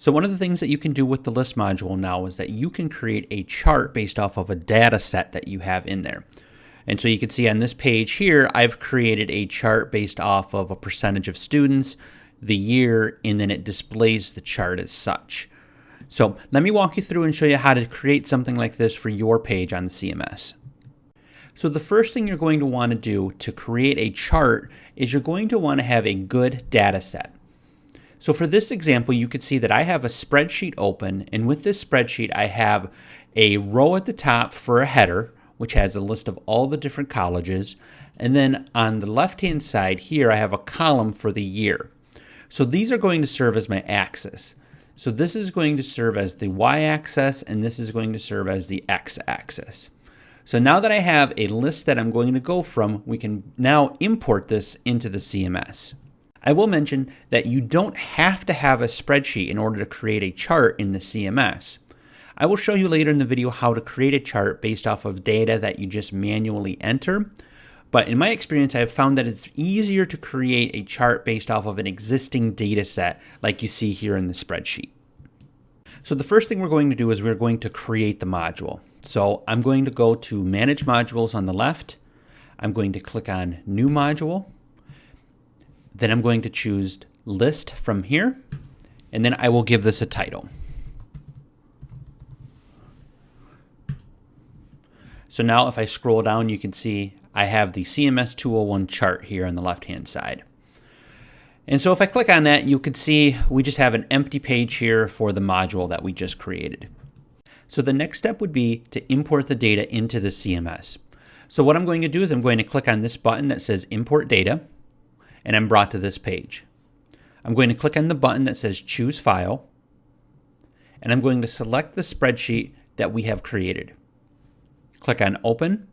So one of the things that you can do with the list module now is that you can create a chart based off of a data set that you have in there. And so you can see on this page here, I've created a chart based off of a percentage of students, the year, and then it displays the chart as such. So let me walk you through and show you how to create something like this for your page on the CMS. So the first thing you're going to want to do to create a chart is you're going to want to have a good data set. So for this example, you could see that I have a spreadsheet open, and with this spreadsheet I have a row at the top for a header, which has a list of all the different colleges, and then on the left-hand side here I have a column for the year. So these are going to serve as my axis. So this is going to serve as the y-axis, and this is going to serve as the x-axis. So now that I have a list that I'm going to go from, we can now import this into the CMS. I will mention that you don't have to have a spreadsheet in order to create a chart in the CMS. I will show you later in the video how to create a chart based off of data that you just manually enter. But in my experience, I have found that it's easier to create a chart based off of an existing data set like you see here in the spreadsheet. So the first thing we're going to do is we're going to create the module. So I'm going to go to Manage Modules on the left. I'm going to click on New Module. Then I'm going to choose List from here. And then I will give this a title. So now if I scroll down, you can see I have the CMS 201 chart here on the left-hand side. And so if I click on that, you can see we just have an empty page here for the module that we just created. So the next step would be to import the data into the CMS. So what I'm going to do is I'm going to click on this button that says Import Data, and I'm brought to this page. I'm going to click on the button that says Choose File, and I'm going to select the spreadsheet that we have created. Click on Open,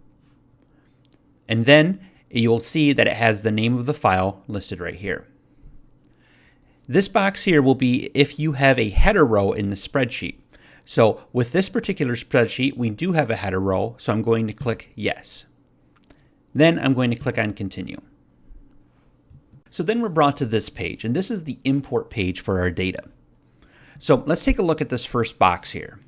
and then you'll see that it has the name of the file listed right here. This box here will be if you have a header row in the spreadsheet. So with this particular spreadsheet, we do have a header row, so I'm going to click Yes. Then I'm going to click on Continue. So then we're brought to this page, and this is the import page for our data. So let's take a look at this first box here.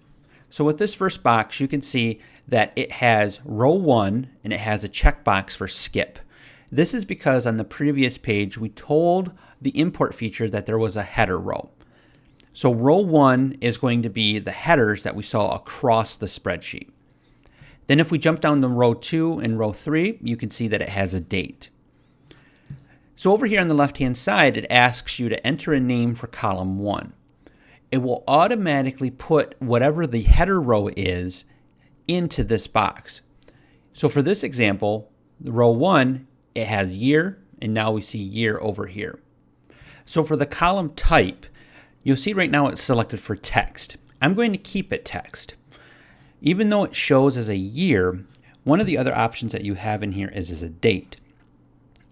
So with this first box, you can see that it has row 1 and it has a checkbox for skip. This is because on the previous page we told the import feature that there was a header row. So row 1 is going to be the headers that we saw across the spreadsheet. Then if we jump down to row 2 and row 3, you can see that it has a date. So over here on the left-hand side, it asks you to enter a name for column 1. It will automatically put whatever the header row is into this box. So for this example, the row 1, it has year, and now we see year over here. So for the column type, you'll see right now it's selected for text. I'm going to keep it text. Even though it shows as a year, one of the other options that you have in here is as a date.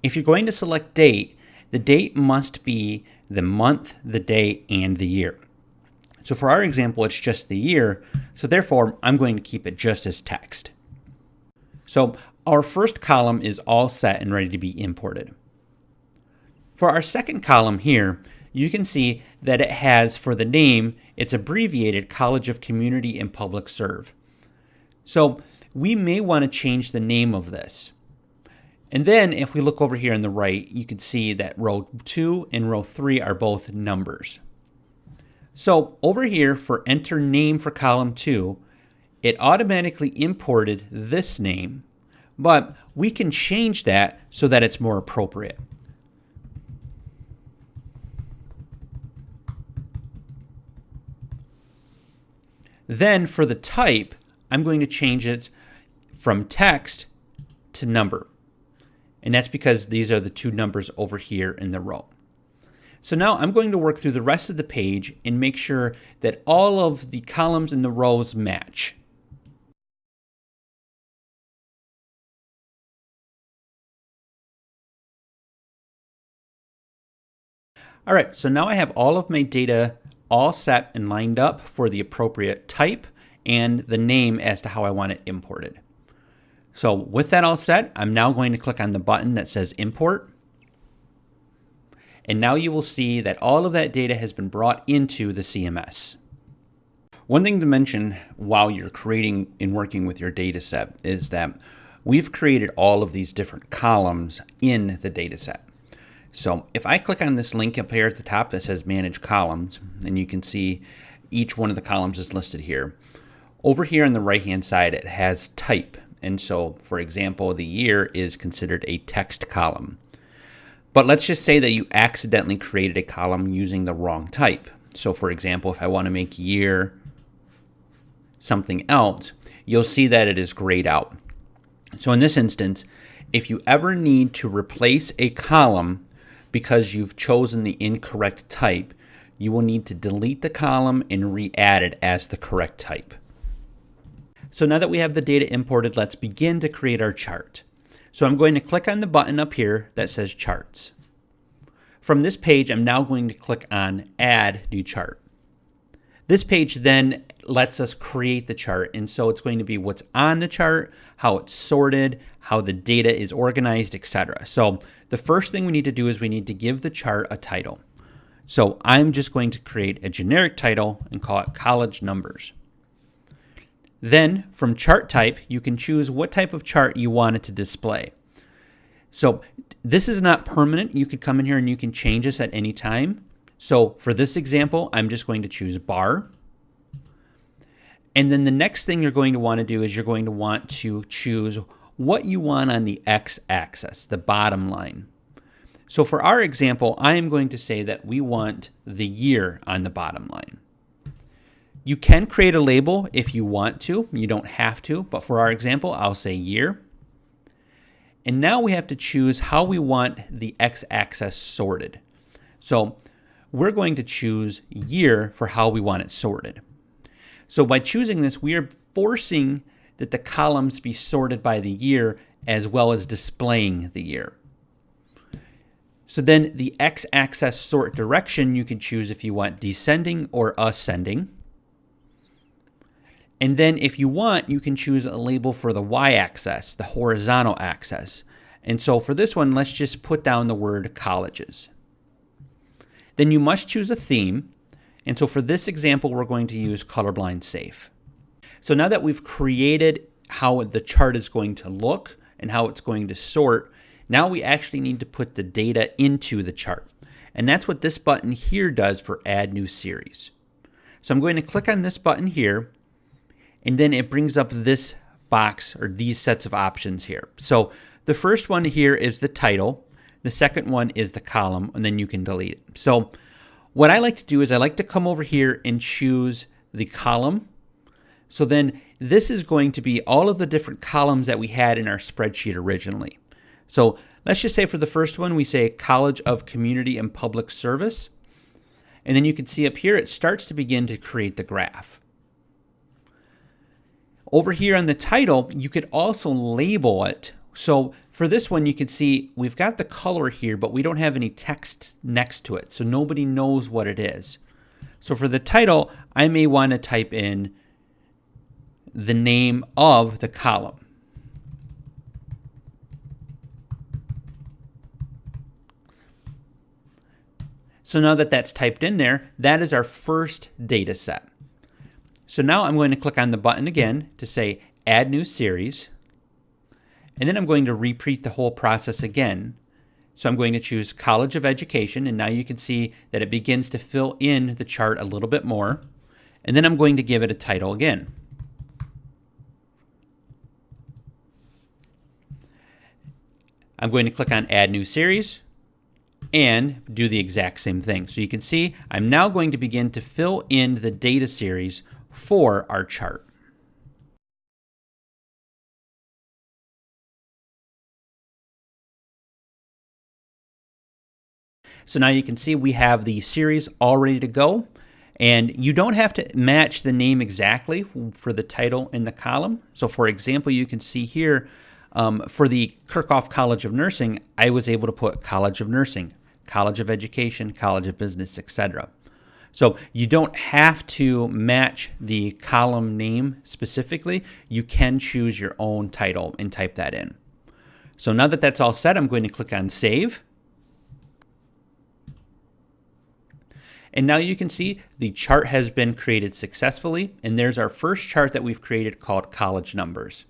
If you're going to select date, the date must be the month, the day, and the year. So for our example, it's just the year, so therefore I'm going to keep it just as text. So our first column is all set and ready to be imported. For our second column here, you can see that it has, for the name, it's abbreviated College of Community and Public Serve. So we may want to change the name of this. And then if we look over here on the right, you can see that row 2 and row 3 are both numbers. So over here for enter name for column 2, it automatically imported this name, but we can change that so that it's more appropriate. Then for the type, I'm going to change it from text to number. And that's because these are the two numbers over here in the row. So now I'm going to work through the rest of the page and make sure that all of the columns and the rows match. All right, so now I have all of my data all set and lined up for the appropriate type and the name as to how I want it imported. So with that all set, I'm now going to click on the button that says Import. And now you will see that all of that data has been brought into the CMS. One thing to mention while you're creating and working with your data set is that we've created all of these different columns in the data set. So if I click on this link up here at the top that says Manage Columns, and you can see each one of the columns is listed here. Over here on the right-hand side, it has type. And so, for example, the year is considered a text column. But let's just say that you accidentally created a column using the wrong type. So for example, if I want to make year something else, you'll see that it is grayed out. So in this instance, if you ever need to replace a column because you've chosen the incorrect type, you will need to delete the column and re-add it as the correct type. So now that we have the data imported, let's begin to create our chart. So I'm going to click on the button up here that says Charts. From this page, I'm now going to click on Add New Chart. This page then lets us create the chart, and so it's going to be what's on the chart, how it's sorted, how the data is organized, etc. So the first thing we need to do is we need to give the chart a title. So I'm just going to create a generic title and call it College Numbers. Then from chart type, you can choose what type of chart you want it to display. So this is not permanent. You could come in here and you can change this at any time. So for this example, I'm just going to choose bar. And then the next thing you're going to want to do is you're going to want to choose what you want on the x-axis, the bottom line. So for our example, I am going to say that we want the year on the bottom line. You can create a label if you want to. You don't have to, but for our example, I'll say year. And now we have to choose how we want the x-axis sorted. So we're going to choose year for how we want it sorted. So by choosing this, we are forcing that the columns be sorted by the year as well as displaying the year. So then the x-axis sort direction, you can choose if you want descending or ascending. And then if you want, you can choose a label for the y-axis, the horizontal axis. And so for this one, let's just put down the word colleges. Then you must choose a theme. And so for this example, we're going to use Colorblind Safe. So now that we've created how the chart is going to look and how it's going to sort, now we actually need to put the data into the chart. And that's what this button here does for Add New Series. So I'm going to click on this button here, and then it brings up this box or these sets of options here. So the first one here is the title. The second one is the column, and then you can delete it. So what I like to do is I like to come over here and choose the column. So then this is going to be all of the different columns that we had in our spreadsheet originally. So let's just say for the first one, we say College of Community and Public Service. And then you can see up here, it starts to begin to create the graph. Over here on the title, you could also label it. So for this one, you can see we've got the color here, but we don't have any text next to it. So nobody knows what it is. So for the title, I may want to type in the name of the column. So now that that's typed in there, that is our first data set. So now I'm going to click on the button again to say Add New Series. And then I'm going to repeat the whole process again. So I'm going to choose College of Education, and now you can see that it begins to fill in the chart a little bit more. And then I'm going to give it a title again. I'm going to click on Add New Series and do the exact same thing. So you can see I'm now going to begin to fill in the data series for our chart. So now you can see we have the series all ready to go, and you don't have to match the name exactly for the title and the column. So for example, you can see here for the Kirchhoff College of Nursing, I was able to put College of Nursing, College of Education, College of Business, etc. So you don't have to match the column name specifically. You can choose your own title and type that in. So now that that's all set, I'm going to click on Save. And now you can see the chart has been created successfully, and there's our first chart that we've created called college numbers.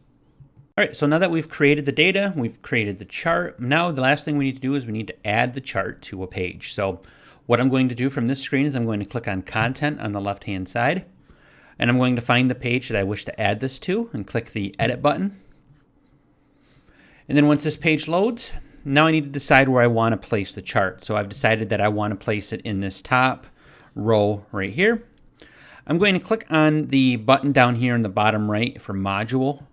All right, so now that we've created the data, we've created the chart, now the last thing we need to do is we need to add the chart to a page. So what I'm going to do from this screen is I'm going to click on Content on the left-hand side, and I'm going to find the page that I wish to add this to and click the Edit button. And then once this page loads, now I need to decide where I want to place the chart. So I've decided that I want to place it in this top row right here. I'm going to click on the button down here in the bottom right for Module,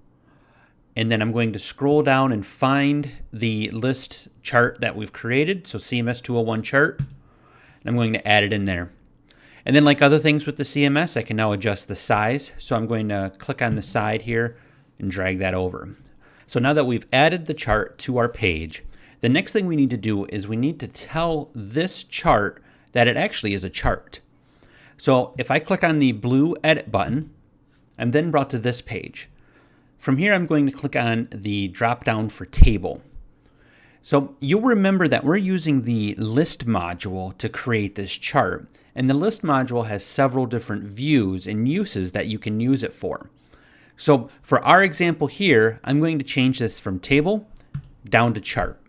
and then I'm going to scroll down and find the list chart that we've created, so CMS 201 chart, and I'm going to add it in there. And then like other things with the CMS, I can now adjust the size, so I'm going to click on the side here and drag that over. So now that we've added the chart to our page, the next thing we need to do is we need to tell this chart that it actually is a chart. So if I click on the blue Edit button, I'm then brought to this page. From here, I'm going to click on the drop down for Table. So you'll remember that we're using the List module to create this chart, and the List module has several different views and uses that you can use it for. So for our example here, I'm going to change this from Table down to Chart.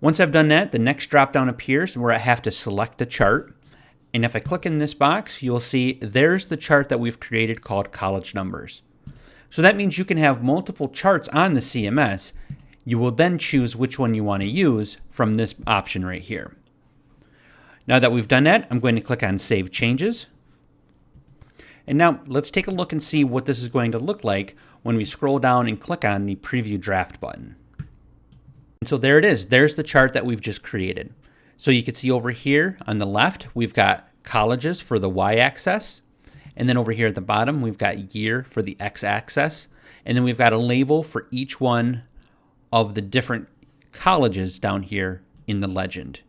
Once I've done that, the next drop down appears where I have to select a chart. And if I click in this box, you'll see there's the chart that we've created called College Numbers. So that means you can have multiple charts on the CMS. You will then choose which one you want to use from this option right here. Now that we've done that, I'm going to click on Save Changes. And now let's take a look and see what this is going to look like when we scroll down and click on the Preview Draft button. And so there it is. There's the chart that we've just created. So you can see over here on the left, we've got colleges for the y-axis. And then over here at the bottom, we've got year for the x-axis. And then we've got a label for each one of the different colleges down here in the legend.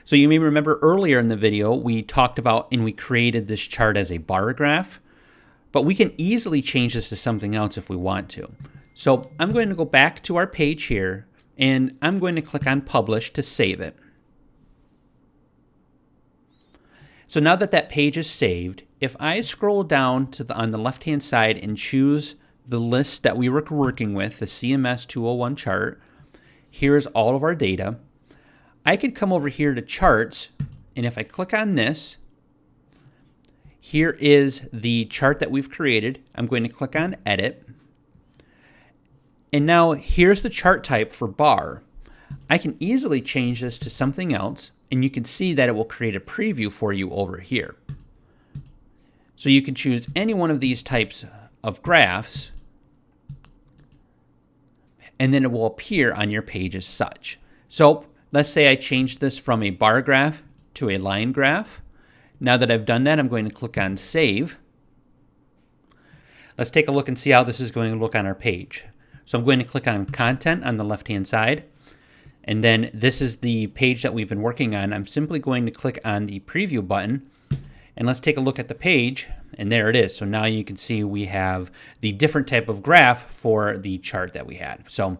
So you may remember earlier in the video, we talked about and we created this chart as a bar graph, but we can easily change this to something else if we want to. So I'm going to go back to our page here, and I'm going to click on Publish to save it. So now that that page is saved, if I scroll down to on the left-hand side and choose the list that we were working with, the CMS 201 chart, here's all of our data. I could come over here to Charts, and if I click on this, here is the chart that we've created. I'm going to click on Edit. And now here's the chart type for bar. I can easily change this to something else, and you can see that it will create a preview for you over here. So you can choose any one of these types of graphs, and then it will appear on your page as such. So let's say I change this from a bar graph to a line graph. Now that I've done that, I'm going to click on Save. Let's take a look and see how this is going to look on our page. So I'm going to click on Content on the left-hand side. And then this is the page that we've been working on. I'm simply going to click on the Preview button. And let's take a look at the page. And there it is. So now you can see we have the different type of graph for the chart that we had. So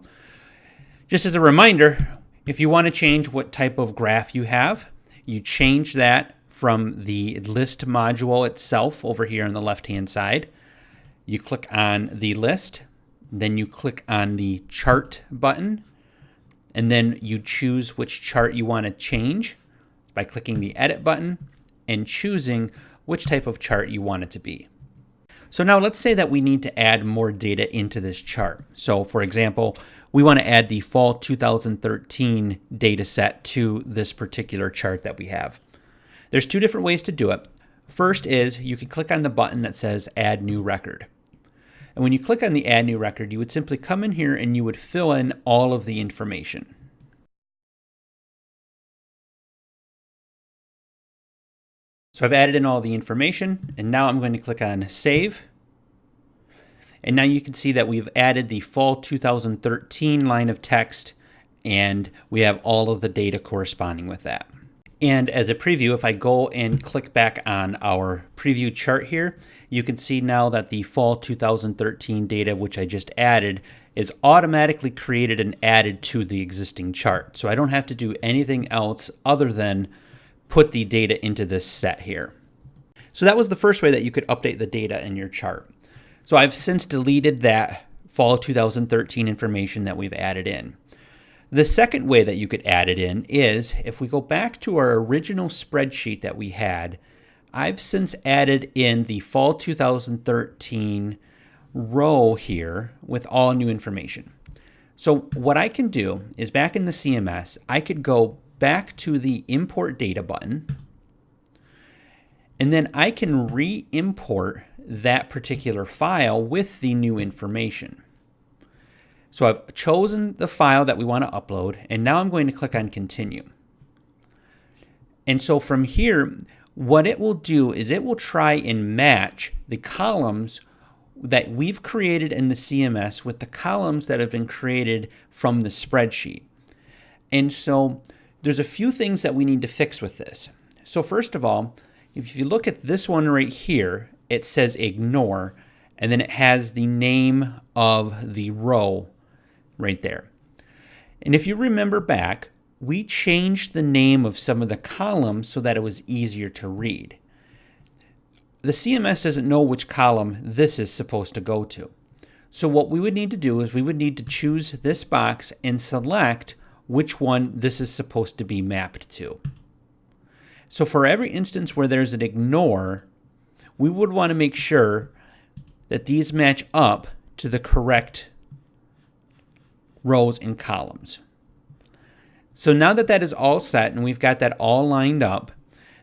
just as a reminder, if you want to change what type of graph you have, you change that from the List module itself over here on the left-hand side. You click on the list. Then you click on the Chart button, and then you choose which chart you want to change by clicking the Edit button and choosing which type of chart you want it to be. So now let's say that we need to add more data into this chart. So for example, we want to add the fall 2013 data set to this particular chart that we have. There's two different ways to do it. First is you can click on the button that says Add New Record. And when you click on the Add New Record, you would simply come in here and you would fill in all of the information. So I've added in all the information, and now I'm going to click on Save. And now you can see that we've added the fall 2013 line of text, and we have all of the data corresponding with that. And as a preview, if I go and click back on our preview chart here, you can see now that the fall 2013 data, which I just added, is automatically created and added to the existing chart. So I don't have to do anything else other than put the data into this set here. So that was the first way that you could update the data in your chart. So I've since deleted that fall 2013 information that we've added in. The second way that you could add it in is if we go back to our original spreadsheet that we had, I've since added in the fall 2013 row here with all new information. So what I can do is back in the CMS, I could go back to the import data button, and then I can re-import that particular file with the new information. So I've chosen the file that we want to upload, and now I'm going to click on continue. And so from here, what it will do is it will try and match the columns that we've created in the CMS with the columns that have been created from the spreadsheet. And so there's a few things that we need to fix with this. So first of all, if you look at this one right here, it says ignore, and then it has the name of the row right there. And if you remember back, we changed the name of some of the columns so that it was easier to read. The CMS doesn't know which column this is supposed to go to. So what we would need to do is we would need to choose this box and select which one this is supposed to be mapped to. So for every instance where there's an ignore, we would want to make sure that these match up to the correct rows and columns. So now that that is all set and we've got that all lined up,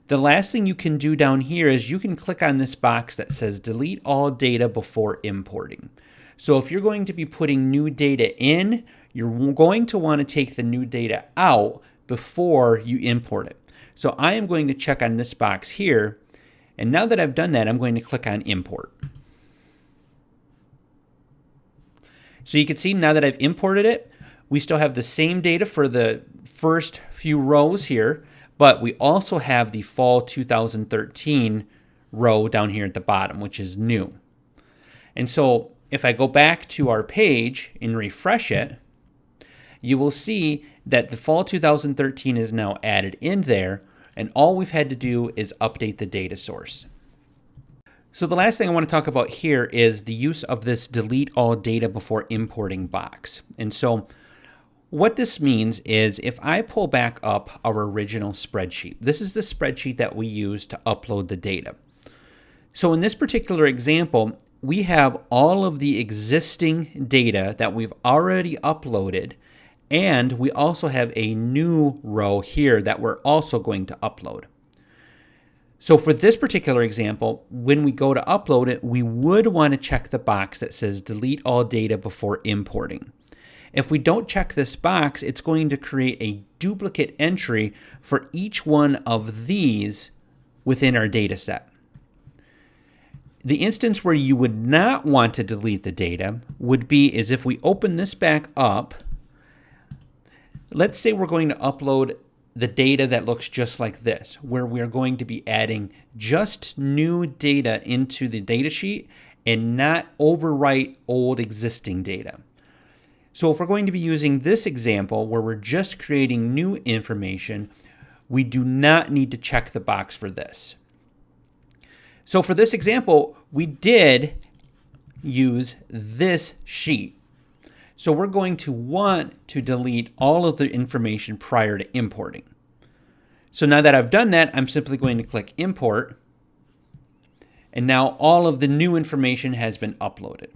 the last thing you can do down here is you can click on this box that says delete all data before importing. So if you're going to be putting new data in, you're going to want to take the new data out before you import it. So I am going to check on this box here, and now that I've done that, I'm going to click on import. So you can see now that I've imported it, we still have the same data for the first few rows here, but we also have the fall 2013 row down here at the bottom, which is new. And so if I go back to our page and refresh it, you will see that the fall 2013 is now added in there, and all we've had to do is update the data source. So the last thing I want to talk about here is the use of this delete all data before importing box. And so what this means is if I pull back up our original spreadsheet, this is the spreadsheet that we use to upload the data. So in this particular example, we have all of the existing data that we've already uploaded, and we also have a new row here that we're also going to upload. So for this particular example, when we go to upload it, we would want to check the box that says delete all data before importing. If we don't check this box, it's going to create a duplicate entry for each one of these within our data set. The instance where you would not want to delete the data would be is if we open this back up. Let's say we're going to upload the data that looks just like this, where we're going to be adding just new data into the data sheet and not overwrite old existing data. So if we're going to be using this example where we're just creating new information, we do not need to check the box for this. So for this example, we did use this sheet. So we're going to want to delete all of the information prior to importing. So now that I've done that, I'm simply going to click import. And now all of the new information has been uploaded.